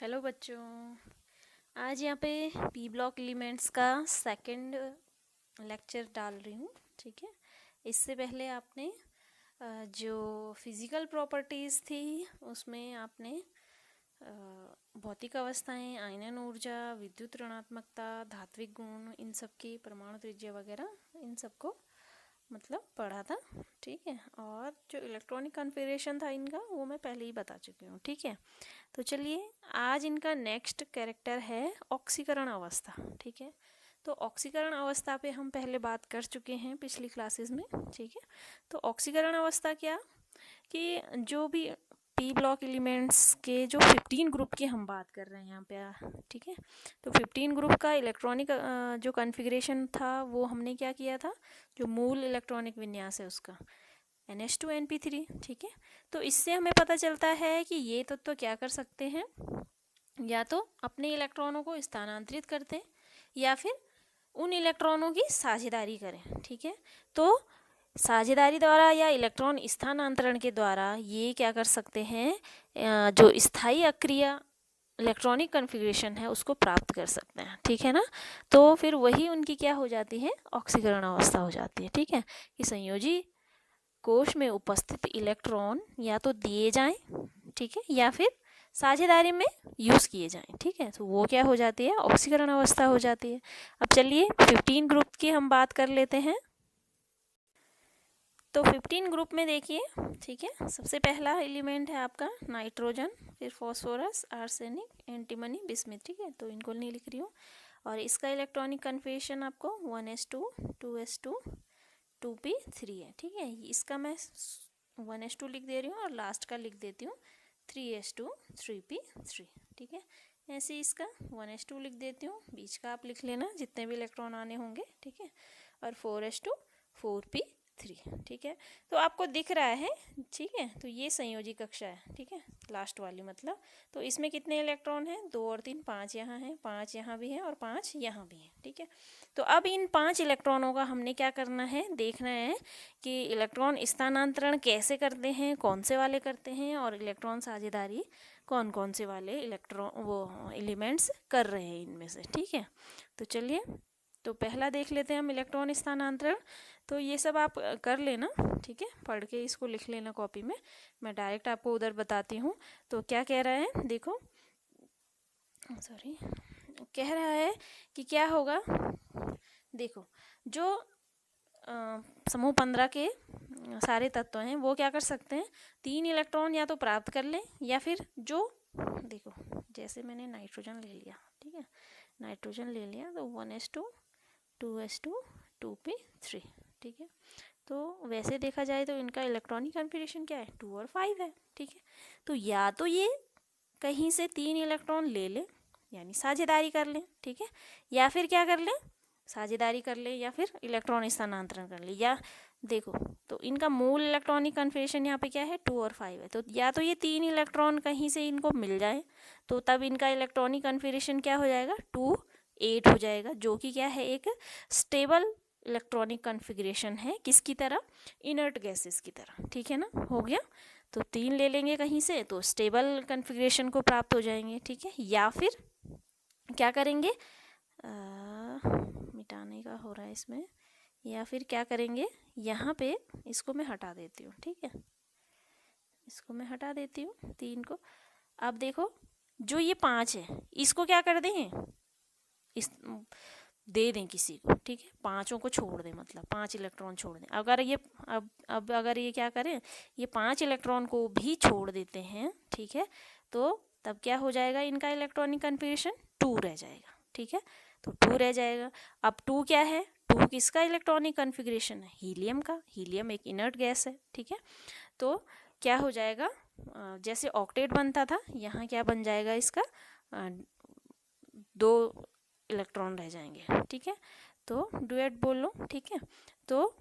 Hello बच्चों। आज यहाँ पे पी ब्लॉक एलिमेंट्स का सेकंड लेक्चर डाल रही हूँ। ठीक है, इससे पहले आपने जो फिज़िकल प्रॉपर्टीज़ थी उसमें आपने भौतिक अवस्थाएं, आयनन ऊर्जा, विद्युत ऋणात्मकता, धात्विक गुण, इन सब की परमाणु त्रिज्या वगैरह इन सबको मतलब पढ़ा था। ठीक है, और जो इलेक्ट्रॉनिक कॉन्फ़िगरेशन था इनका वो मैं पहले ही बता चुकी हूँ। ठीक है, तो चलिए आज इनका नेक्स्ट कैरेक्टर है ऑक्सीकरण अवस्था। ठीक है, तो ऑक्सीकरण अवस्था पे हम पहले बात कर चुके हैं पिछली क्लासेस में। ठीक है, तो ऑक्सीकरण अवस्था क्या कि जो भी पी ब्लॉक एलिमेंट्स के जो 15 ग्रुप की हम बात कर रहे हैं यहाँ पे। ठीक है, तो 15 ग्रुप का इलेक्ट्रॉनिक जो कॉन्फ़िगरेशन था वो हमने क्या किया था, जो मूल इलेक्ट्रॉनिक विन्यास है उसका NH2 NP3। ठीक है, तो इससे हमें पता चलता है कि ये तत्व क्या कर सकते हैं, या तो अपने इलेक्ट्रॉनों को स्थानांतरित करते हैं या फिर उन इलेक्ट्रॉनों की साझेदारी करें। ठीक है, तो साझेदारी द्वारा या इलेक्ट्रॉन स्थानांतरण के द्वारा ये क्या कर सकते हैं, जो स्थायी अक्रिय इलेक्ट्रॉनिक कॉन्फ़िगरेशन है उसको प्राप्त कर सकते हैं। ठीक है ना, तो फिर वही उनकी क्या हो जाती है, ऑक्सीकरण अवस्था हो जाती है। ठीक है, कि संयोजी कोश में उपस्थित इलेक्ट्रॉन या तो दिए जाएं, ठीक है, या फिर साझेदारी में यूज़ किए जाएं। ठीक है, तो वो क्या हो जाती है, ऑक्सीकरण अवस्था हो जाती है। अब चलिए 15 ग्रुप की हम बात कर लेते हैं। तो 15 ग्रुप में देखिए, ठीक है, सबसे पहला एलिमेंट है आपका नाइट्रोजन, फिर फॉस्फोरस, आर्सेनिक, एंटीमनी, बिस्मिथ। ठीक है, तो इनको नहीं लिख रही हूँ। और इसका इलेक्ट्रॉनिक कन्फिग्रेशन आपको 1s2 2s2 2p3 है। ठीक है, इसका मैं 1s2 लिख दे रही हूँ और लास्ट का लिख देती हूँ 3s2 3p3। ठीक है, ऐसे इसका 1s2 लिख देती हूँ, बीच का आप लिख लेना जितने भी इलेक्ट्रॉन आने होंगे। ठीक है, और 4s2 4p3। ठीक है, तो आपको दिख रहा है। ठीक है, तो ये संयोजी कक्षा है। ठीक है, लास्ट वाली मतलब, तो इसमें कितने इलेक्ट्रॉन हैं, 2 और 3, 5 यहाँ हैं, 5 यहाँ भी हैं और 5 यहाँ भी हैं। ठीक है, तो अब इन 5 इलेक्ट्रॉनों का हमने क्या करना है, देखना है कि इलेक्ट्रॉन स्थानांतरण कैसे करते हैं, कौन से वाले करते हैं, और इलेक्ट्रॉन साझेदारी कौन कौन से वाले इलेक्ट्रॉन वो एलिमेंट्स कर रहे हैं इनमें से। ठीक है, तो चलिए तो पहला देख लेते हैं हम इलेक्ट्रॉन स्थानांतरण। तो ये सब आप कर लेना। ठीक है, पढ़ के इसको लिख लेना कॉपी में, मैं डायरेक्ट आपको उधर बताती हूँ। तो क्या कह रहा है, देखो, सॉरी, कह रहा है कि क्या होगा, देखो, जो समूह 15 के सारे तत्व हैं वो क्या कर सकते हैं, 3 इलेक्ट्रॉन या तो प्राप्त कर लें, या फिर जो, देखो, जैसे मैंने नाइट्रोजन ले लिया। ठीक है, नाइट्रोजन ले लिया तो 1s2 2s2 2p3। ठीक है, तो वैसे देखा जाए तो इनका इलेक्ट्रॉनिक कॉन्फ़िगरेशन क्या है, 2 और 5 है। ठीक है, तो या तो ये कहीं से 3 इलेक्ट्रॉन ले लें, यानी साझेदारी कर लें। ठीक है, या फिर क्या कर लें, साझेदारी कर ले, या फिर इलेक्ट्रॉन स्थानांतरण कर ले। या देखो, तो इनका मूल इलेक्ट्रॉनिक कन्फिग्रेशन यहाँ पे क्या है, 2 और 5 है। तो या तो ये 3 इलेक्ट्रॉन कहीं से इनको मिल जाए, तो तब इनका इलेक्ट्रॉनिक कन्फिग्रेशन क्या हो जाएगा, 2 8 हो जाएगा, जो कि क्या है, एक स्टेबल इलेक्ट्रॉनिक कन्फिग्रेशन है, किसकी तरह, इनर्ट गैसेस की तरह। ठीक है ना, हो गया। तो 3 ले लेंगे कहीं से तो स्टेबल कन्फिग्रेशन को प्राप्त हो जाएंगे। ठीक है, या फिर क्या करेंगे, मिटाने का हो रहा है इसमें, या फिर क्या करेंगे, यहाँ पे इसको मैं हटा देती हूँ। ठीक है, इसको मैं हटा देती हूँ 3 को। अब देखो, जो ये 5 है इसको क्या कर दें, इस दे दें किसी को। ठीक है, 5 को छोड़ दें, मतलब 5 इलेक्ट्रॉन छोड़ दें। अगर ये अब अगर ये क्या करें, ये 5 इलेक्ट्रॉन को भी छोड़ देते हैं, ठीक है, तो तब क्या हो जाएगा, इनका इलेक्ट्रॉनिक कन्फिग्रेशन 2 रह जाएगा। ठीक है, तो 2 रह जाएगा। अब 2 क्या है, 2 किसका इलेक्ट्रॉनिक कन्फिग्रेशन है, हीलियम का। हीलियम एक इनर्ट गैस है। ठीक है, तो क्या हो जाएगा, जैसे ऑक्टेट बनता था, यहाँ क्या बन जाएगा, इसका 2 इलेक्ट्रॉन रह जाएंगे। ठीक है, तो डुएट बोल लो। ठीक है, तो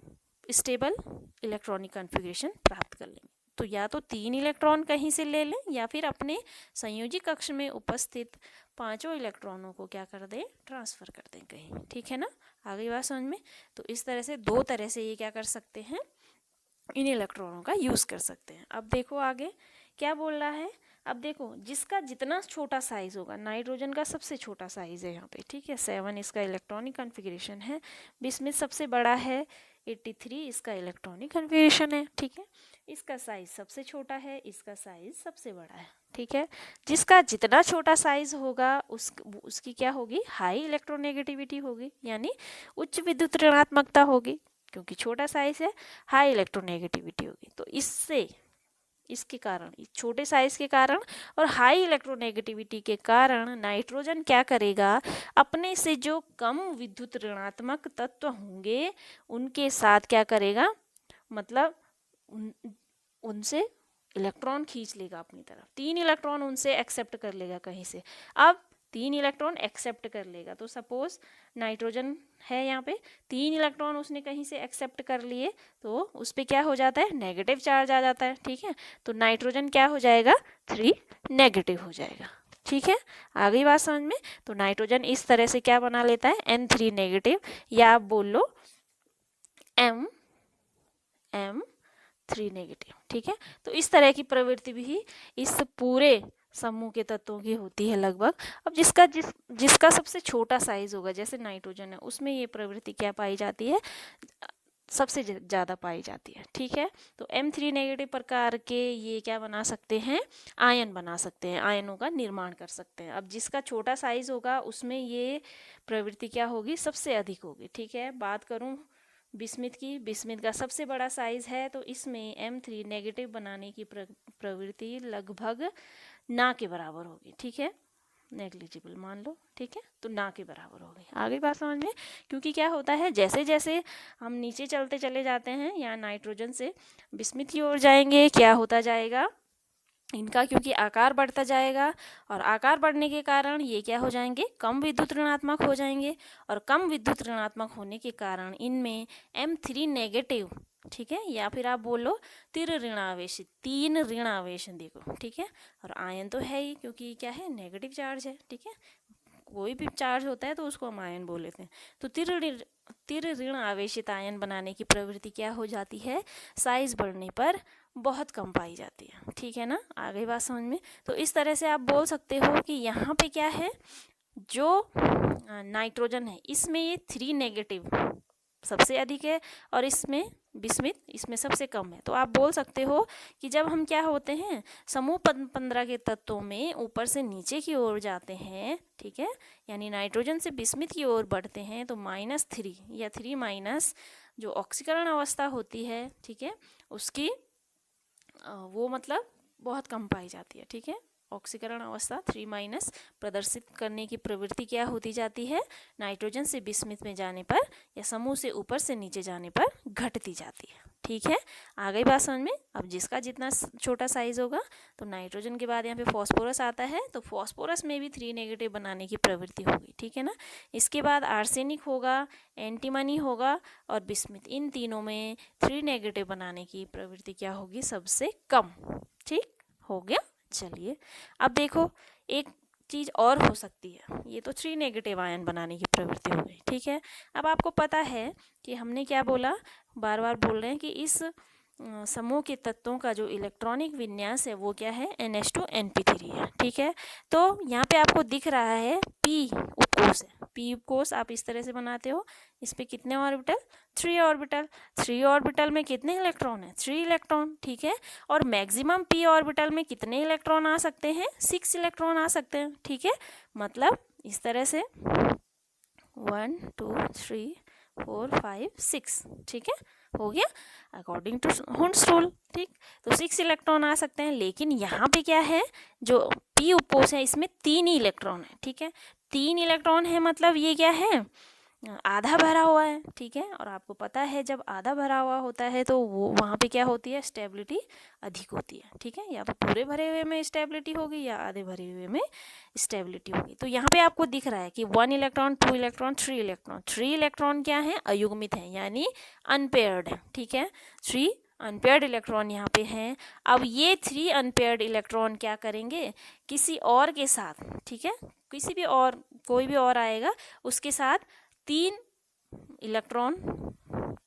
स्टेबल इलेक्ट्रॉनिक कॉन्फ़िगरेशन प्राप्त कर लेंगे। तो या तो 3 इलेक्ट्रॉन कहीं से ले लें, या फिर अपने संयोजी कक्ष में उपस्थित 5 इलेक्ट्रॉनों को क्या कर दें, ट्रांसफ़र कर दें कहीं। ठीक है ना, आ गई बात समझ में। तो इस तरह से 2 तरह से ये क्या कर सकते हैं, इन इलेक्ट्रॉनों का यूज़ कर सकते हैं। अब देखो आगे क्या बोल रहा है, अब देखो जिसका जितना छोटा साइज होगा, नाइट्रोजन का सबसे छोटा साइज है यहाँ पे, ठीक है, 7 इसका इलेक्ट्रॉनिक कॉन्फ़िगरेशन है, बिस्मिथ सबसे बड़ा है, 83 इसका इलेक्ट्रॉनिक कॉन्फ़िगरेशन है, ठीक है, इसका साइज सबसे छोटा है, इसका साइज सबसे बड़ा है, ठीक है। जिसका जितना छोटा साइज होगा उसकी क्या होगी, हाई इलेक्ट्रोनेगेटिविटी होगी, यानी उच्च विद्युत ऋणात्मकता होगी, क्योंकि छोटा साइज है, हाई इलेक्ट्रोनेगेटिविटी होगी। तो इसके कारण, इस छोटे साइज के कारण और हाई इलेक्ट्रोनेगेटिविटी के कारण नाइट्रोजन क्या करेगा, अपने से जो कम विद्युत ऋणात्मक तत्व होंगे उनके साथ क्या करेगा, मतलब उनसे इलेक्ट्रॉन खींच लेगा अपनी तरफ, 3 इलेक्ट्रॉन उनसे एक्सेप्ट कर लेगा कहीं से। अब 3 इलेक्ट्रॉन एक्सेप्ट कर लेगा, तो सपोज नाइट्रोजन है यहाँ पे, 3 इलेक्ट्रॉन उसने कहीं से एक्सेप्ट कर लिए, तो उस पर क्या हो जाता है, नेगेटिव चार्ज आ जाता है, ठीक है। तो नाइट्रोजन क्या हो जाएगा, 3 नेगेटिव हो जाएगा, ठीक है। आ गई बात समझ में। तो नाइट्रोजन इस तरह से क्या बना लेता है, N3 नेगेटिव, या आप बोल लो M3 नेगेटिव, ठीक है। तो इस तरह की प्रवृत्ति भी इस पूरे समूह के तत्वों की होती है लगभग। अब जिसका सबसे छोटा साइज होगा, जैसे नाइट्रोजन है, उसमें ये प्रवृत्ति क्या पाई जाती है, सबसे ज़्यादा पाई जाती है, ठीक है। तो M3 नेगेटिव प्रकार के ये क्या बना सकते हैं, आयन बना सकते हैं, आयनों का निर्माण कर सकते हैं। अब जिसका छोटा साइज होगा उसमें ये प्रवृत्ति क्या होगी, सबसे अधिक होगी, ठीक है। बात करूँ बिस्मिथ की, बिस्मिथ का सबसे बड़ा साइज है, तो इसमें M3 नेगेटिव बनाने की प्रवृत्ति लगभग ना के बराबर होगी, ठीक है, नेग्लिजिबल मान लो, ठीक है। तो ना के बराबर होगी। आगे बात समझ में। क्योंकि क्या होता है, जैसे जैसे हम नीचे चलते चले जाते हैं, या नाइट्रोजन से बिस्मिथ की ओर जाएंगे, क्या होता जाएगा, इनका क्योंकि आकार बढ़ता जाएगा, और आकार बढ़ने के कारण ये क्या हो जाएंगे, कम विद्युत ऋणात्मक हो जाएंगे, और कम विद्युत ऋणात्मक होने के कारण इनमें M3 नेगेटिव, ठीक है, या फिर आप बोलो तिर ऋणावेश, 3 ऋणावेश देखो, ठीक है। और आयन तो है ही, क्योंकि क्या है, नेगेटिव चार्ज है, ठीक है, कोई भी चार्ज होता है तो उसको हम आयन बोल लेते हैं। तो तिर ऋण आवेशित आयन बनाने की प्रवृत्ति क्या हो जाती है, साइज बढ़ने पर बहुत कम पाई जाती है, ठीक है ना। आ गई बात समझ में। तो इस तरह से आप बोल सकते हो कि यहाँ पे क्या है, जो नाइट्रोजन है इसमें ये 3 नेगेटिव सबसे अधिक है, और इसमें बिस्मिथ इसमें सबसे कम है। तो आप बोल सकते हो कि जब हम क्या होते हैं, समूह 15 के तत्वों में ऊपर से नीचे की ओर जाते हैं, ठीक है, यानी नाइट्रोजन से बिस्मिथ की ओर बढ़ते हैं, तो -3 या 3- जो ऑक्सीकरण अवस्था होती है, ठीक है, उसकी वो मतलब बहुत कम पाई जाती है, ठीक है। ऑक्सीकरण अवस्था 3- प्रदर्शित करने की प्रवृत्ति क्या होती जाती है, नाइट्रोजन से बिस्मिथ में जाने पर या समूह से ऊपर से नीचे जाने पर घटती जाती है, ठीक है। आ गई बात समझ में। अब जिसका जितना छोटा साइज होगा, तो नाइट्रोजन के बाद यहाँ पे फॉस्फोरस आता है, तो फॉस्फोरस में भी 3 नेगेटिव बनाने की प्रवृत्ति होगी, ठीक है ना। इसके बाद आर्सेनिक होगा, एंटीमनी होगा और बिस्मिथ, इन तीनों में 3 नेगेटिव बनाने की प्रवृत्ति क्या होगी, सबसे कम, ठीक हो गया। चलिए अब देखो, एक चीज़ और हो सकती है, ये तो 3 नेगेटिव आयन बनाने की प्रवृत्ति हो गई, ठीक है। अब आपको पता है कि हमने क्या बोला, बार बार बोल रहे हैं कि इस समूह के तत्वों का जो इलेक्ट्रॉनिक विन्यास है वो क्या है, NH2 NP3 है, ठीक है। तो यहाँ पे आपको दिख रहा है P उपकोष है, P उपकोष आप इस तरह से बनाते हो, इस पे कितने ऑर्बिटल, 3 ऑर्बिटल, 3 ऑर्बिटल में कितने इलेक्ट्रॉन है, 3 इलेक्ट्रॉन, ठीक है। और मैक्सिमम P ऑर्बिटल में कितने इलेक्ट्रॉन आ सकते हैं, 6 इलेक्ट्रॉन आ सकते हैं, ठीक है। मतलब इस तरह से 1 2 3 4 5 6, ठीक है, हो गया अकॉर्डिंग टू हुंड्स रूल, ठीक। तो 6 इलेक्ट्रॉन आ सकते हैं, लेकिन यहाँ पे क्या है, जो P उपकोष है इसमें 3 ही इलेक्ट्रॉन है, ठीक है। 3 इलेक्ट्रॉन है, मतलब ये क्या है, आधा भरा हुआ है, ठीक है। और आपको पता है जब आधा भरा हुआ होता है तो वो वहाँ पे क्या होती है, स्टेबिलिटी अधिक होती है, ठीक है। या तो पूरे भरे हुए में स्टेबिलिटी होगी या आधे भरे हुए में स्टेबिलिटी होगी। तो यहाँ पे आपको दिख रहा है कि 1 इलेक्ट्रॉन, 2 इलेक्ट्रॉन, 3 इलेक्ट्रॉन, 3 इलेक्ट्रॉन क्या है, अयुग्मित है, यानी अनपेयर्ड है, ठीक है। 3 अनपेयर्ड इलेक्ट्रॉन यहाँ पे हैं। अब ये 3 अनपेयर्ड इलेक्ट्रॉन क्या करेंगे, किसी और के साथ, ठीक है, किसी भी और, कोई भी और आएगा उसके साथ 3 इलेक्ट्रॉन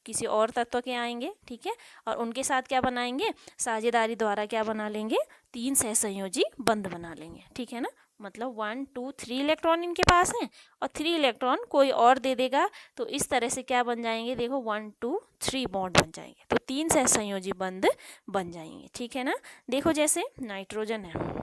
किसी और तत्व के आएंगे, ठीक है, और उनके साथ क्या बनाएंगे, साझेदारी द्वारा क्या बना लेंगे, 3 सहसंयोजी बंध बना लेंगे, ठीक है ना। मतलब 1 2 3 इलेक्ट्रॉन इनके पास हैं और 3 इलेक्ट्रॉन कोई और दे देगा, तो इस तरह से क्या बन जाएंगे, देखो 1 2 3 बॉन्ड बन जाएंगे, तो 3 सहसंयोजी बंध बन जाएंगे, ठीक है ना। देखो जैसे नाइट्रोजन है,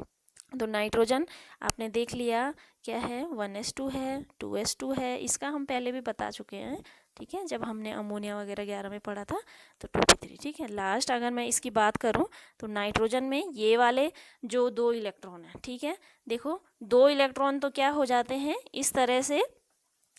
तो नाइट्रोजन आपने देख लिया क्या है, 1s2 है, 2s2 है, इसका हम पहले भी बता चुके हैं, ठीक है, जब हमने अमोनिया वगैरह 11 में पढ़ा था, तो 2p3, ठीक है। लास्ट अगर मैं इसकी बात करूं तो नाइट्रोजन में ये वाले जो 2 इलेक्ट्रॉन हैं, ठीक है, देखो 2 इलेक्ट्रॉन तो क्या हो जाते हैं, इस तरह से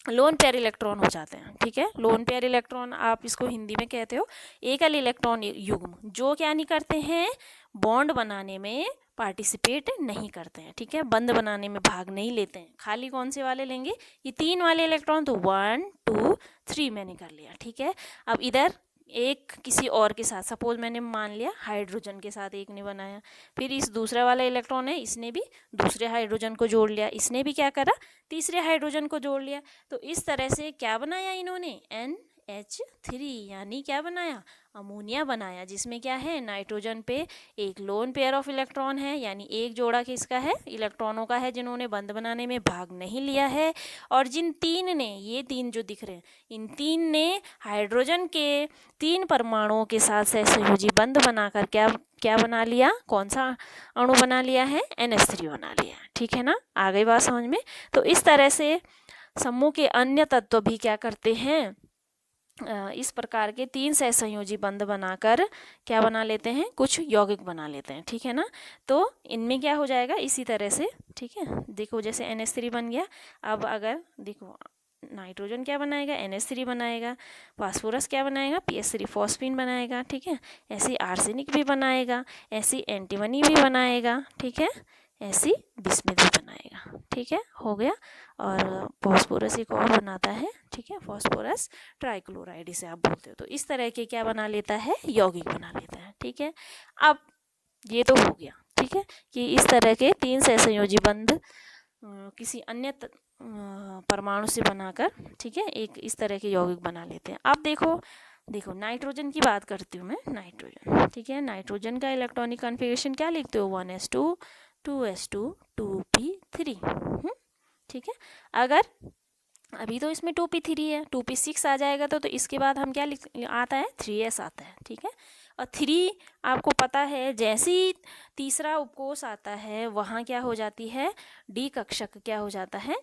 लोन पेयर इलेक्ट्रॉन हो जाते हैं, ठीक है। लोन पेयर इलेक्ट्रॉन आप इसको हिंदी में कहते हो एकल इलेक्ट्रॉन युग्म, जो क्या नहीं करते हैं, बॉन्ड बनाने में पार्टिसिपेट नहीं करते हैं, ठीक है, बंध बनाने में भाग नहीं लेते हैं। खाली कौन से वाले लेंगे, ये 3 वाले इलेक्ट्रॉन, तो 1 2 3 मैंने कर लिया, ठीक है। अब इधर एक किसी और के साथ, सपोज मैंने मान लिया हाइड्रोजन के साथ एक ने बनाया, फिर इस दूसरा वाला इलेक्ट्रॉन है, इसने भी दूसरे हाइड्रोजन को जोड़ लिया, इसने भी क्या करा, तीसरे हाइड्रोजन को जोड़ लिया, तो इस तरह से क्या बनाया इन्होंने, NH3, यानी क्या बनाया, अमोनिया बनाया, जिसमें क्या है, नाइट्रोजन पे एक लोन पेयर ऑफ इलेक्ट्रॉन है, यानी एक जोड़ा किसका है, इलेक्ट्रॉनों का है, जिन्होंने बंध बनाने में भाग नहीं लिया है, और जिन 3 ने, ये 3 जो दिख रहे हैं, इन 3 ने हाइड्रोजन के 3 परमाणुओं के साथ सहसंयोजी बंध बनाकर क्या क्या बना लिया, कौन सा अणु बना लिया है, NH3 बना लिया, ठीक है ना। आ गई बात समझ में। तो इस तरह से समूह के अन्य तत्व भी क्या करते हैं, इस प्रकार के 3 सहसंयोजी बंध बनाकर क्या बना लेते हैं, कुछ यौगिक बना लेते हैं, ठीक है ना। तो इनमें क्या हो जाएगा इसी तरह से, ठीक है, देखो जैसे NH3 बन गया, अब अगर देखो नाइट्रोजन क्या बनाएगा, NH3 बनाएगा, फास्फोरस क्या बनाएगा, PS3 फॉस्फीन बनाएगा, ठीक है, ऐसी आर्सेनिक भी बनाएगा, ऐसी एंटीमनी भी बनाएगा, ठीक है, ऐसी बिस्मिथ भी बनाएगा, ठीक है, हो गया। और फॉस्फोरस एक और बनाता है, ठीक है, फॉस्फोरस ट्राइक्लोराइड इसे आप बोलते हो। तो इस तरह के क्या बना लेता है, यौगिक बना लेता है, ठीक है। अब ये तो हो गया, ठीक है, कि इस तरह के 3 सहसंयोजी बंध किसी अन्य परमाणु से बनाकर, ठीक है, एक इस तरह के यौगिक बना लेते हैं। अब देखो नाइट्रोजन की बात करती हूँ मैं, नाइट्रोजन, ठीक है, नाइट्रोजन का इलेक्ट्रॉनिक कॉन्फ़िगरेशन क्या लिखते हो, 1s2 2s2 2p3, ठीक है। अगर अभी तो इसमें 2p3 है, 2p6 आ जाएगा तो इसके बाद हम क्या आता है, 3s आता है, ठीक है। और 3 आपको पता है, जैसे ही तीसरा उपकोष आता है वहाँ क्या हो जाती है, डी कक्षक क्या हो जाता है,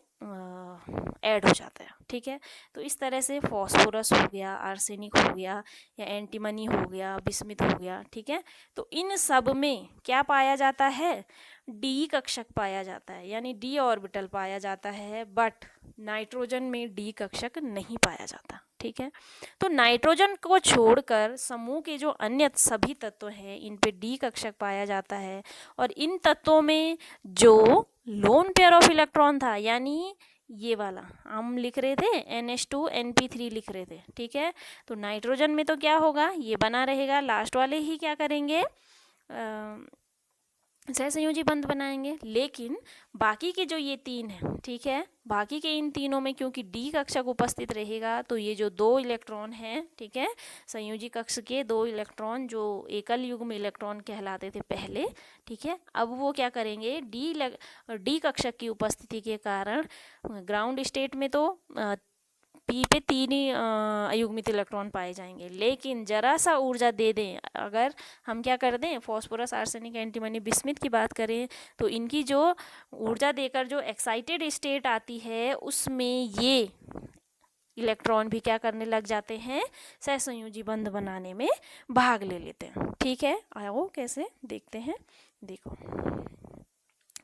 ऐड हो जाता है, ठीक है। तो इस तरह से फॉस्फोरस हो गया, आर्सेनिक हो गया, या एंटीमनी हो गया, बिस्मिथ हो गया, ठीक है। तो इन सब में क्या पाया जाता है, डी कक्षक पाया जाता है, यानी डी ऑर्बिटल पाया जाता है, बट नाइट्रोजन में डी कक्षक नहीं पाया जाता, ठीक है। तो नाइट्रोजन को छोड़कर समूह के जो अन्य सभी तत्व हैं इन पे डी कक्षक पाया जाता है, और इन तत्वों में जो लोन पेयर ऑफ इलेक्ट्रॉन था, यानी ये वाला हम लिख रहे थे NH2 NP3 लिख रहे थे, ठीक है। तो नाइट्रोजन में तो क्या होगा, ये बना रहेगा, लास्ट वाले ही क्या करेंगे, सहसंयोजी बंध बनाएंगे। लेकिन बाकी के जो ये 3 हैं, ठीक है, बाकी के इन तीनों में क्योंकि डी कक्षक उपस्थित रहेगा, तो ये जो 2 इलेक्ट्रॉन हैं, ठीक है, संयोजी कक्ष के 2 इलेक्ट्रॉन जो एकल युग्म इलेक्ट्रॉन कहलाते थे पहले, ठीक है, अब वो क्या करेंगे, डी कक्षक की उपस्थिति के कारण ग्राउंड स्टेट में तो पी पे 3 ही अयुग्मित इलेक्ट्रॉन पाए जाएंगे, लेकिन जरा सा ऊर्जा दे दें, अगर हम क्या कर दें, फॉस्फोरस आर्सेनिक एंटीमनी बिस्मिथ की बात करें, तो इनकी जो ऊर्जा देकर जो एक्साइटेड स्टेट आती है उसमें ये इलेक्ट्रॉन भी क्या करने लग जाते हैं, सहसंयोजी बंध बनाने में भाग ले लेते हैं, ठीक है। आओ कैसे देखते हैं, देखो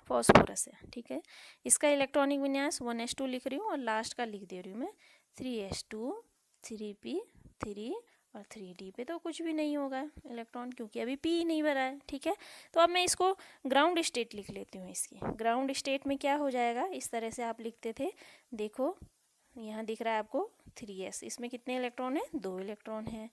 फॉस्फोरस है, ठीक है, इसका इलेक्ट्रॉनिक विन्यास 1s2 लिख रही हूँ और लास्ट का लिख दे रही हूँ मैं 3s2 3p3 और 3d पे तो कुछ भी नहीं होगा इलेक्ट्रॉन, क्योंकि अभी p नहीं भरा है, ठीक है। तो अब मैं इसको ग्राउंड स्टेट लिख लेती हूँ। इसकी ग्राउंड स्टेट में क्या हो जाएगा, इस तरह से आप लिखते थे, देखो यहाँ दिख रहा है आपको 3s, इसमें कितने इलेक्ट्रॉन है, 2 इलेक्ट्रॉन है,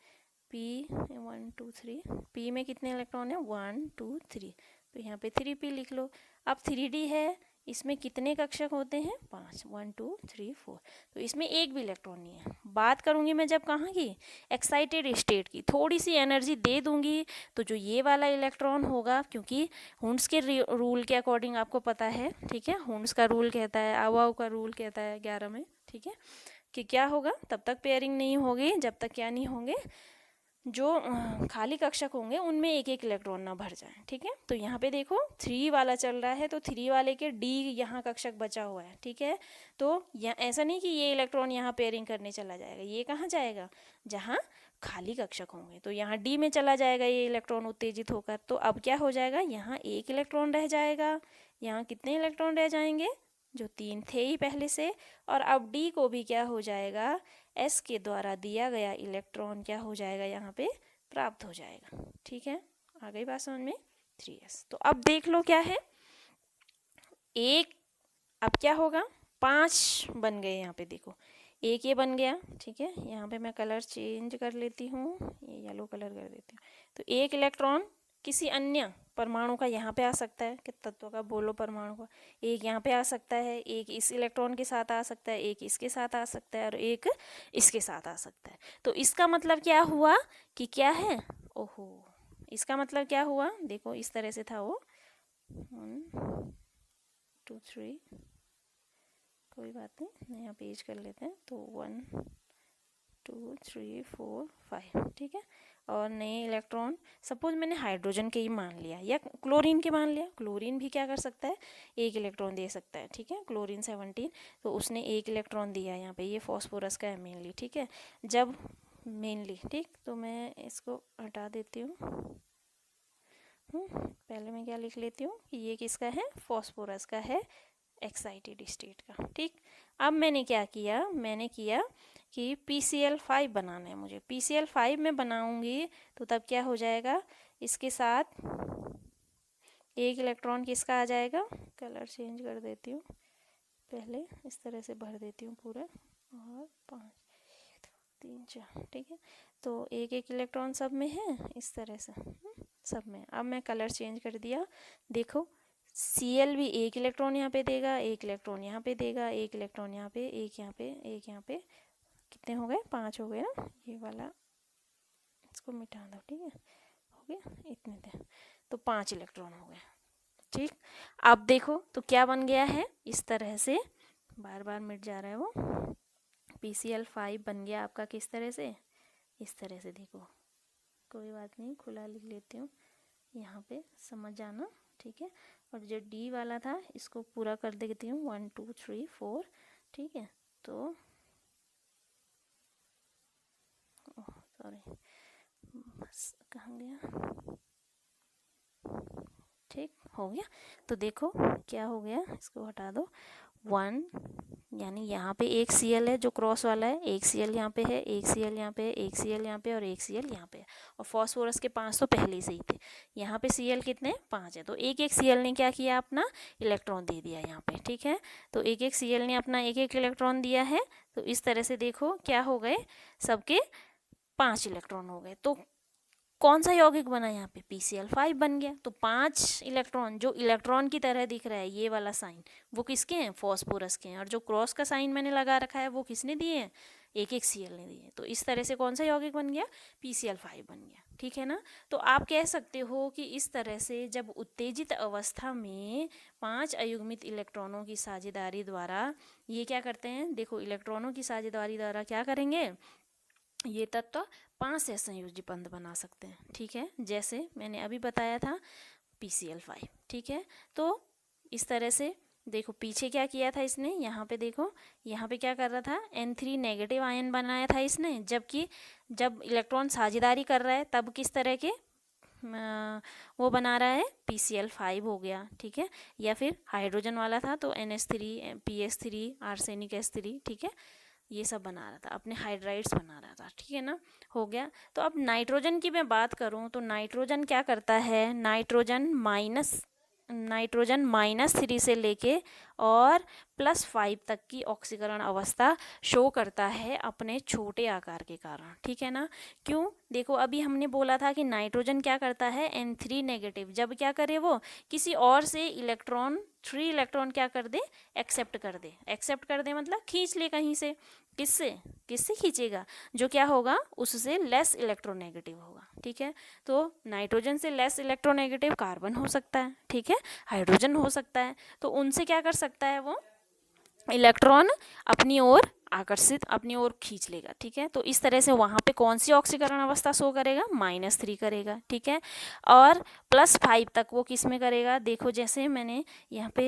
p 1 2 3, p में कितने इलेक्ट्रॉन है, 1 2 3, तो यहाँ पे 3p लिख लो। अब 3d है, इसमें कितने कक्षक होते हैं? 5, 1 2 3 4। तो इसमें एक भी इलेक्ट्रॉन नहीं है। बात करूँगी मैं जब कहाँ की? एक्साइटेड स्टेट की। थोड़ी सी एनर्जी दे दूँगी तो जो ये वाला इलेक्ट्रॉन होगा, क्योंकि हुंड्स के रूल के अकॉर्डिंग आपको पता है, ठीक है, हुंड्स का रूल कहता है, अवाव का रूल कहता है 11 में, ठीक है, कि क्या होगा, तब तक पेयरिंग नहीं होगी जब तक क्या नहीं होंगे, जो खाली कक्षक होंगे उनमें एक एक इलेक्ट्रॉन ना भर जाए, ठीक है। तो यहाँ पे देखो 3 वाला चल रहा है, तो 3 वाले के डी यहाँ कक्षक बचा हुआ है, ठीक है। तो ऐसा नहीं कि ये इलेक्ट्रॉन यहाँ पेयरिंग करने चला जाएगा, ये कहाँ जाएगा? जहाँ खाली कक्षक होंगे, तो यहाँ डी में चला जाएगा ये इलेक्ट्रॉन उत्तेजित होकर। तो अब क्या हो जाएगा? यहाँ एक इलेक्ट्रॉन रह जाएगा। यहाँ कितने इलेक्ट्रॉन रह जाएंगे? जो 3 थे ही पहले से। और अब डी को भी क्या हो जाएगा? एस के द्वारा दिया गया इलेक्ट्रॉन क्या हो जाएगा? यहाँ पे प्राप्त हो जाएगा, ठीक है। आ गई बात समझ में? 3s। तो अब देख लो क्या है, एक, अब क्या होगा? 5 बन गए यहाँ पे, देखो एक ये बन गया, ठीक है। यहाँ पे मैं कलर चेंज कर लेती हूँ, ये येलो कलर कर देती हूँ। तो एक इलेक्ट्रॉन किसी अन्य परमाणु का यहाँ पे आ सकता है, कि तत्व का बोलो परमाणु का, एक यहाँ पे आ सकता है, एक इस इलेक्ट्रॉन के साथ आ सकता है, एक इसके साथ आ सकता है, और एक इसके साथ आ सकता है। तो इसका मतलब क्या हुआ कि क्या है? ओहो, इसका मतलब क्या हुआ? देखो इस तरह से था वो, 1 2 3, कोई बात नहीं, नया पेज कर लेते हैं। तो 1 2 3 4 5, ठीक है। और नए इलेक्ट्रॉन, सपोज मैंने हाइड्रोजन के ही मान लिया या क्लोरीन के मान लिया, क्लोरीन भी क्या कर सकता है? एक इलेक्ट्रॉन दे सकता है, ठीक है। क्लोरीन 17, तो उसने एक इलेक्ट्रॉन दिया यहाँ पे, ये फॉस्फोरस का है मेनली, ठीक है। जब मेनली, ठीक, तो मैं इसको हटा देती हूँ। पहले मैं क्या लिख लेती हूँ कि ये किसका है? फॉस्फोरस का है, एक्साइटेड स्टेट का, ठीक। अब मैंने क्या किया? मैंने किया कि PCl5 बनाना है मुझे। PCl5 में बनाऊंगी तो तब क्या हो जाएगा? इसके साथ एक इलेक्ट्रॉन किसका आ जाएगा? कलर चेंज कर देती हूँ, पहले इस तरह से भर देती हूँ पूरा, और 5 3 4, ठीक है। तो एक एक इलेक्ट्रॉन सब में है, इस तरह से सब में। अब मैं कलर चेंज कर दिया, देखो Cl भी एक इलेक्ट्रॉन यहाँ पे देगा, एक इलेक्ट्रॉन यहाँ पे देगा, एक इलेक्ट्रॉन यहाँ पे, एक यहाँ पे, एक यहाँ पे, कितने हो गए? 5 हो गए ना। ये वाला इसको मिटा दो, ठीक है, हो गया, इतने थे, तो 5 इलेक्ट्रॉन हो गए, ठीक। अब देखो तो क्या बन गया है? इस तरह से, बार बार मिट जा रहा है वो, PCl5 बन गया आपका किस तरह से? इस तरह से, देखो कोई बात नहीं, खुला लिख लेती हूँ यहाँ पे, समझ जाना, ठीक है। और जो डी वाला था इसको पूरा कर देती हूँ, 1 2 3 4, ठीक है। तो सॉरी, बस कहाँ गया? ठीक हो गया। तो देखो क्या हो गया, इसको हटा दो। 1, यानी यहाँ पे एक Cl है जो क्रॉस वाला है, एक Cl यहाँ पे है, एक Cl यहाँ पे है, एक Cl यहाँ पे, और एक Cl यहाँ पे है। और फॉस्फोरस के 5 तो पहले से ही थे। यहाँ पे Cl कितने? 5 है। तो एक एक Cl ने क्या किया? अपना इलेक्ट्रॉन दे दिया यहाँ पे, ठीक है। तो एक एक Cl ने अपना एक एक इलेक्ट्रॉन दिया है। तो इस तरह से देखो क्या हो गए, सबके 5 इलेक्ट्रॉन हो गए। तो कौन सा यौगिक बना? यहाँ पे PCl5 बन गया। तो 5 इलेक्ट्रॉन, जो इलेक्ट्रॉन की तरह दिख रहा है ये वाला साइन, वो किसके हैं? फॉस्फोरस के हैं। और जो क्रॉस का साइन मैंने लगा रखा है वो किसने दिए हैं? एक एक Cl ने दिए। तो इस तरह से कौन सा यौगिक बन गया? PCl5 बन गया, ठीक है ना। तो आप कह सकते हो कि इस तरह से जब उत्तेजित अवस्था में 5 अयुग्मित इलेक्ट्रॉनों की साझेदारी द्वारा ये क्या करते हैं? देखो इलेक्ट्रॉनों की साझेदारी द्वारा क्या करेंगे? ये तत्व 5 से संयोजी बंध बना सकते हैं, ठीक है। जैसे मैंने अभी बताया था PCl5, ठीक है। तो इस तरह से देखो पीछे क्या किया था इसने, यहाँ पे देखो, यहाँ पे क्या कर रहा था? N3 नेगेटिव आयन बनाया था इसने, जबकि जब इलेक्ट्रॉन साझेदारी कर रहा है तब किस तरह के वो बना रहा है? PCl5 हो गया, ठीक है। या फिर हाइड्रोजन वाला था तो NH3 PS3 आर्सेनिक S3, ठीक है, ये सब बना रहा था, अपने हाइड्राइड्स बना रहा था, ठीक है ना, हो गया। तो अब नाइट्रोजन की मैं बात करूं तो नाइट्रोजन क्या करता है? नाइट्रोजन -3 से लेके और +5 तक की ऑक्सीकरण अवस्था शो करता है अपने छोटे आकार के कारण, ठीक है ना। क्यों? देखो अभी हमने बोला था कि नाइट्रोजन क्या करता है? N3 नेगेटिव, जब क्या करे वो? किसी और से इलेक्ट्रॉन 3 इलेक्ट्रॉन क्या कर दे, एक्सेप्ट कर दे। एक्सेप्ट कर दे मतलब खींच ले कहीं से। किससे, किससे खींचेगा, जो क्या होगा उससे लेस इलेक्ट्रोनेगेटिव होगा। ठीक है, तो नाइट्रोजन से लेस इलेक्ट्रोनेगेटिव कार्बन हो सकता है, ठीक है, हाइड्रोजन हो सकता है। तो उनसे क्या कर सकता है वो इलेक्ट्रॉन अपनी ओर आकर्षित, अपनी ओर खींच लेगा। ठीक है, तो इस तरह से वहाँ पे कौन सी ऑक्सीकरण अवस्था शो करेगा, -3 करेगा। ठीक है, और +5 तक वो किस में करेगा, देखो जैसे मैंने यहाँ पे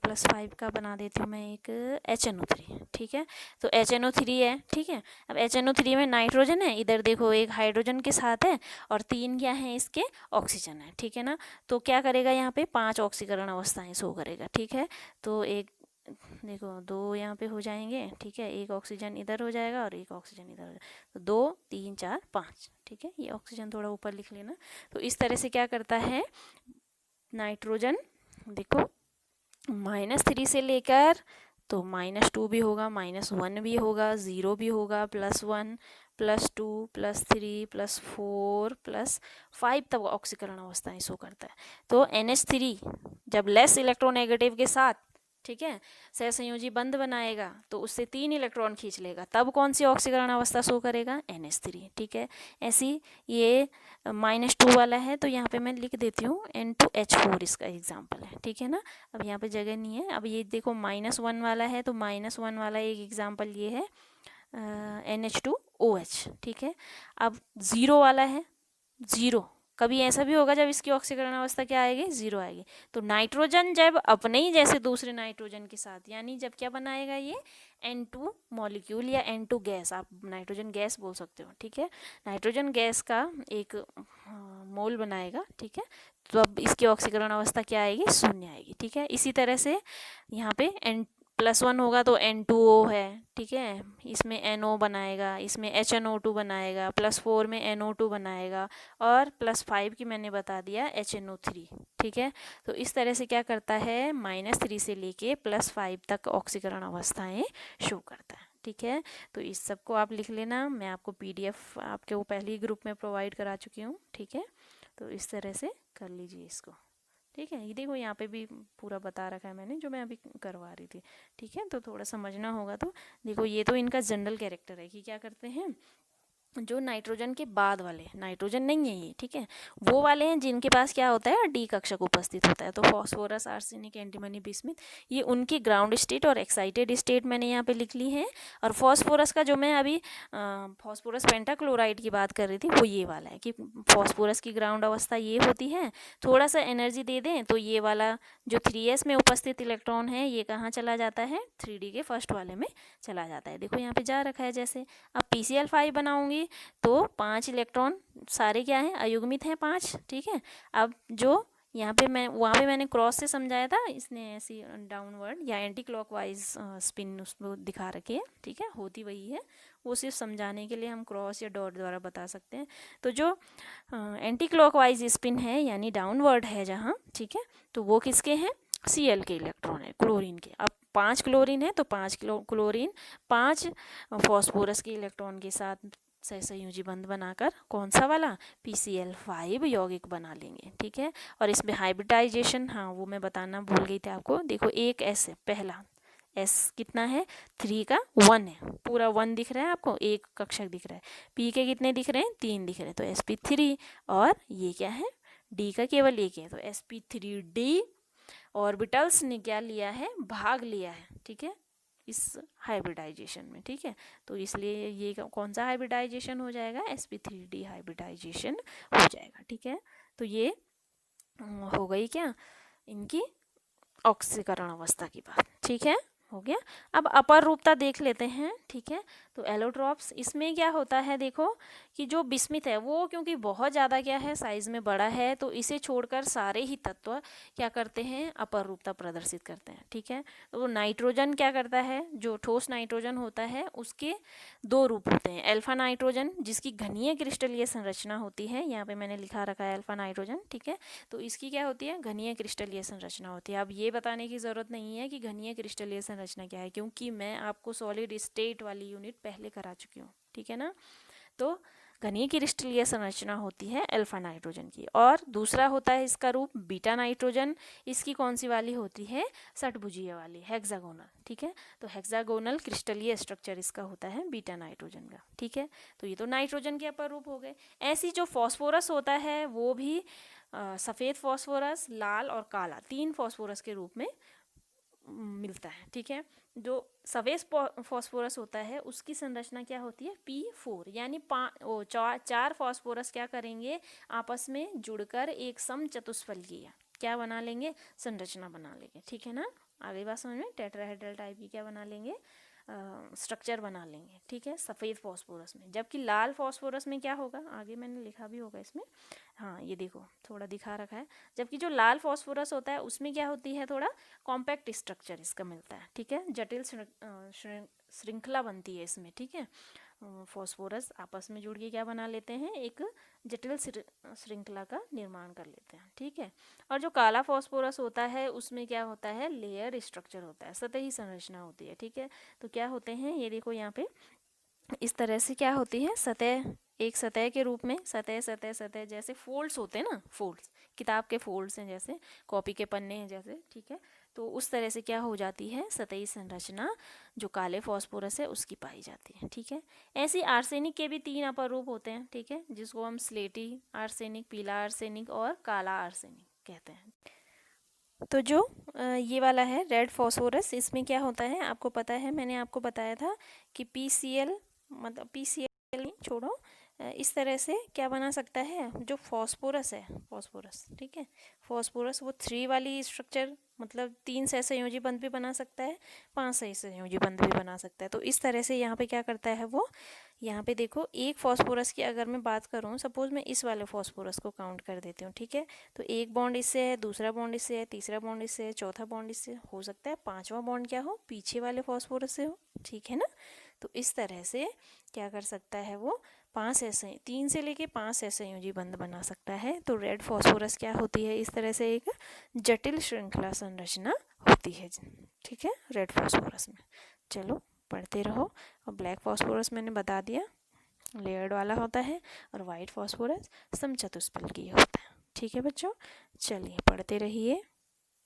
+5 का बना देती हूँ मैं एक HNO3। ठीक है, तो HNO3 है। ठीक है, अब HNO3 में नाइट्रोजन है, इधर देखो एक हाइड्रोजन के साथ है, और 3 क्या है इसके, ऑक्सीजन है। ठीक है ना, तो क्या करेगा यहाँ पे 5 ऑक्सीकरण अवस्थाएं शो करेगा। ठीक है, तो एक देखो 2 यहाँ पे हो जाएंगे। ठीक है, एक ऑक्सीजन इधर हो जाएगा और एक ऑक्सीजन इधर हो जाएगा, तो 2 3 4 5। ठीक है, ये ऑक्सीजन थोड़ा ऊपर लिख लेना। तो इस तरह से क्या करता है नाइट्रोजन, देखो -3 से लेकर तो -2 भी होगा, -1 भी होगा, 0 भी होगा, +1 +2 +3 +4 +5 तक ऑक्सीकरण अवस्थाएं शो करता है। तो NH3 जब लेस इलेक्ट्रोनेगेटिव के साथ, ठीक है, सहसंयोजी बंध बनाएगा तो उससे 3 इलेक्ट्रॉन खींच लेगा, तब कौन सी ऑक्सीकरण अवस्था शो करेगा, NH3। ठीक है, ऐसी ये -2 वाला है तो यहाँ पे मैं लिख देती हूँ N2H4 इसका एग्जाम्पल है। ठीक है ना, अब यहाँ पे जगह नहीं है। अब ये देखो -1 वाला है तो -1 वाला एक एग्जाम्पल ये है NH2OH। ठीक है, अब 0 वाला है, 0 कभी ऐसा भी होगा जब इसकी ऑक्सीकरण अवस्था क्या आएगी, 0 आएगी। तो नाइट्रोजन जब अपने ही जैसे दूसरे नाइट्रोजन के साथ, यानी जब क्या बनाएगा ये N2 मॉलिक्यूल या N2 गैस, आप नाइट्रोजन गैस बोल सकते हो। ठीक है, नाइट्रोजन गैस का एक मोल बनाएगा। ठीक है, तो अब इसकी ऑक्सीकरण अवस्था क्या आएगी, 0 आएगी। ठीक है, इसी तरह से यहाँ पे +1 होगा तो N2O है। ठीक है, इसमें NO बनाएगा, इसमें HNO2 बनाएगा, +4 में NO2 बनाएगा, और +5 की मैंने बता दिया HNO3। ठीक है, तो इस तरह से क्या करता है -3 से लेके +5 तक ऑक्सीकरण अवस्थाएं शो करता है। ठीक है, तो इस सबको आप लिख लेना, मैं आपको PDF आपके वो पहले ही ग्रुप में प्रोवाइड करा चुकी हूँ। ठीक है, तो इस तरह से कर लीजिए इसको। ठीक है, ये देखो यहाँ पे भी पूरा बता रखा है मैंने, जो मैं अभी करवा रही थी। ठीक है, तो थोड़ा समझना होगा। तो देखो ये तो इनका जनरल कैरेक्टर है कि क्या करते हैं, जो नाइट्रोजन के बाद वाले, नाइट्रोजन नहीं है ये, ठीक है, वो वाले हैं जिनके पास क्या होता है, डी कक्षक उपस्थित होता है। तो फॉस्फोरस, आर्सेनिक, एंटीमनी, बिस्मिथ, ये उनकी ग्राउंड स्टेट और एक्साइटेड स्टेट मैंने यहाँ पे लिख ली है। और फॉस्फोरस का जो मैं अभी फॉस्फोरस पेंटाक्लोराइड की बात कर रही थी, वो ये वाला है कि फॉस्फोरस की ग्राउंड अवस्था ये होती है, थोड़ा सा एनर्जी दे दें तो ये वाला जो 3s में उपस्थित इलेक्ट्रॉन है ये कहाँ चला जाता है, 3d के फर्स्ट वाले में चला जाता है। देखो यहाँ पे जा रखा है। जैसे अब PCl5 बनाऊंगी तो 5 इलेक्ट्रॉन सारे क्या हैं, अयुग्मित हैं 5। ठीक है, अब जो यहाँ पे मैं वहाँ पे मैंने क्रॉस से समझाया था, इसने ऐसी डाउनवर्ड या एंटी क्लॉकवाइज स्पिन उसको दिखा रखी है। ठीक है, होती वही है, वो सिर्फ समझाने के लिए हम क्रॉस या डॉट द्वारा बता सकते हैं। तो जो एंटी क्लॉकवाइज स्पिन है यानी डाउनवर्ड है जहाँ, ठीक है, तो वो किसके हैं, Cl के इलेक्ट्रॉन है, क्लोरीन के। अब 5 क्लोरीन है तो 5 क्लोरीन 5 फॉस्फोरस के इलेक्ट्रॉन के साथ सहसंयोजी बंध बनाकर कौन सा वाला, PCl5 यौगिक बना लेंगे। ठीक है, और इसमें हाइब्रिडाइजेशन, हाँ वो मैं बताना भूल गई थी आपको। देखो एक S है, पहला S कितना है, 3 का 1 है, पूरा 1 दिख रहा है आपको, एक कक्षक दिख रहा है। P के कितने दिख रहे हैं, 3 दिख रहे हैं, तो sp3। और ये क्या है, D का केवल एक है, तो sp3d ऑर्बिटल्स ने क्या लिया है, भाग लिया है। ठीक है, इस हाइब्रिडाइजेशन में। ठीक है, तो इसलिए ये कौन सा हाइब्रिडाइजेशन हो जाएगा, sp3d हाइब्रिडाइजेशन हो जाएगा। ठीक है, तो ये हो गई क्या इनकी ऑक्सीकरण अवस्था की बात। ठीक है, हो गया। अब अपर रूपता देख लेते हैं। ठीक है, तो एलोट्रॉप्स, इसमें क्या होता है, देखो कि जो बिस्मिथ है वो क्योंकि बहुत ज़्यादा क्या है, साइज में बड़ा है, तो इसे छोड़कर सारे ही तत्व क्या करते हैं, अपर रूपता प्रदर्शित करते हैं। ठीक है, तो नाइट्रोजन क्या करता है, जो ठोस नाइट्रोजन होता है उसके 2 रूप होते हैं। अल्फा नाइट्रोजन जिसकी घनीय क्रिस्टलीय संरचना होती है, यहाँ पे मैंने लिखा रखा है अल्फा नाइट्रोजन। ठीक है, तो इसकी क्या होती है, घनीय क्रिस्टलीय संरचना होती है। अब ये बताने की ज़रूरत नहीं है कि घनीय क्रिस्टलीय संरचना क्या है, क्योंकि मैं आपको सॉलिड स्टेट वाली यूनिट पहले करा चुकी हूँ। ठीक है ना, तो घनीय क्रिस्टलीय संरचना होती है अल्फा नाइट्रोजन की। और दूसरा होता है इसका रूप बीटा नाइट्रोजन। इसकी कौन सी वाली होती है? षटभुजीय वाली, हेक्सागोनल। ठीक है, तो हेक्सागोनल क्रिस्टलीय स्ट्रक्चर इसका होता है बीटा नाइट्रोजन का। ठीक है, तो ये तो नाइट्रोजन के अपर रूप हो गए। ऐसी जो फॉस्फोरस होता है वो भी सफ़ेद फॉस्फोरस, लाल और काला, 3 फॉस्फोरस के रूप में मिलता है। ठीक है, जो सफ़ेद फॉस्फोरस होता है उसकी संरचना क्या होती है? P4, यानी 4 फॉस्फोरस क्या करेंगे? आपस में जुड़कर एक समचतुष्फलकीय क्या बना लेंगे? संरचना बना लेंगे। ठीक है ना, आगे बात समझ में? टेट्राहेड्रल टाइप की क्या बना लेंगे? स्ट्रक्चर बना लेंगे। ठीक है, सफ़ेद फॉस्फोरस में। जबकि लाल फॉस्फोरस में क्या होगा? आगे मैंने लिखा भी होगा इसमें, हाँ ये देखो थोड़ा दिखा रखा है। जबकि जो लाल फॉस्फोरस होता है उसमें क्या होती है? थोड़ा कॉम्पैक्ट स्ट्रक्चर इसका मिलता है। ठीक है, जटिल श्रृंखला बनती है इसमें। ठीक है, फॉस्फोरस आपस में जुड़ के क्या बना लेते हैं? एक जटिल श्रृंखला का निर्माण कर लेते हैं। ठीक है, और जो काला फॉस्फोरस होता है उसमें क्या होता है? लेयर स्ट्रक्चर होता है, सतही संरचना होती है। ठीक है, तो क्या होते हैं? ये देखो यहाँ पे इस तरह से क्या होती है? सतह, एक सतह के रूप में, सतह सतह सतह, जैसे फोल्ड्स होते हैं ना, फोल्ड्स, किताब के फोल्ड्स हैं, जैसे कॉपी के पन्ने हैं जैसे। ठीक है, तो उस तरह से क्या हो जाती है? सतही संरचना जो काले फॉस्फोरस है उसकी पाई जाती है। ठीक है, ऐसी आर्सेनिक के भी 3 अपर रूप होते हैं। ठीक है, जिसको हम स्लेटी आर्सेनिक, पीला आर्सेनिक और काला आर्सेनिक कहते हैं। तो जो ये वाला है रेड फॉस्फोरस, इसमें क्या होता है आपको पता है? मैंने आपको बताया था कि PCl, मतलब PCl नहीं, छोड़ो, इस तरह से क्या बना सकता है? जो फॉस्फोरस है, फॉस्फोरस, ठीक है, फॉस्फोरस वो 3 वाली स्ट्रक्चर, मतलब 3 सहसंयोजी बंध भी बना सकता है, 5 सहसंयोजी बंध भी बना सकता है। तो इस तरह से यहाँ पे क्या करता है वो? यहाँ पे देखो, एक फॉस्फोरस की अगर मैं बात करूँ, सपोज मैं इस वाले फॉस्फोरस को काउंट कर देती हूँ। ठीक है, तो एक बॉन्ड इससे है, दूसरा बॉन्ड इससे है, तीसरा बॉन्ड इससे है, चौथा बॉन्ड इससे हो सकता है, 5वां बॉन्ड क्या हो? पीछे वाले फॉस्फोरस से हो। ठीक है ना, तो इस तरह से क्या कर सकता है वो? 3 से लेके 5 सहसंयोजी बंध बना सकता है। तो रेड फॉस्फोरस क्या होती है? इस तरह से एक जटिल श्रृंखला संरचना होती है। ठीक है, रेड फॉस्फोरस में। चलो पढ़ते रहो। और ब्लैक फॉस्फोरस मैंने बता दिया, लेयर्ड वाला होता है, और वाइट फॉस्फोरस समचतुष्फलकीय होता है। ठीक है बच्चों, चलिए पढ़ते रहिए।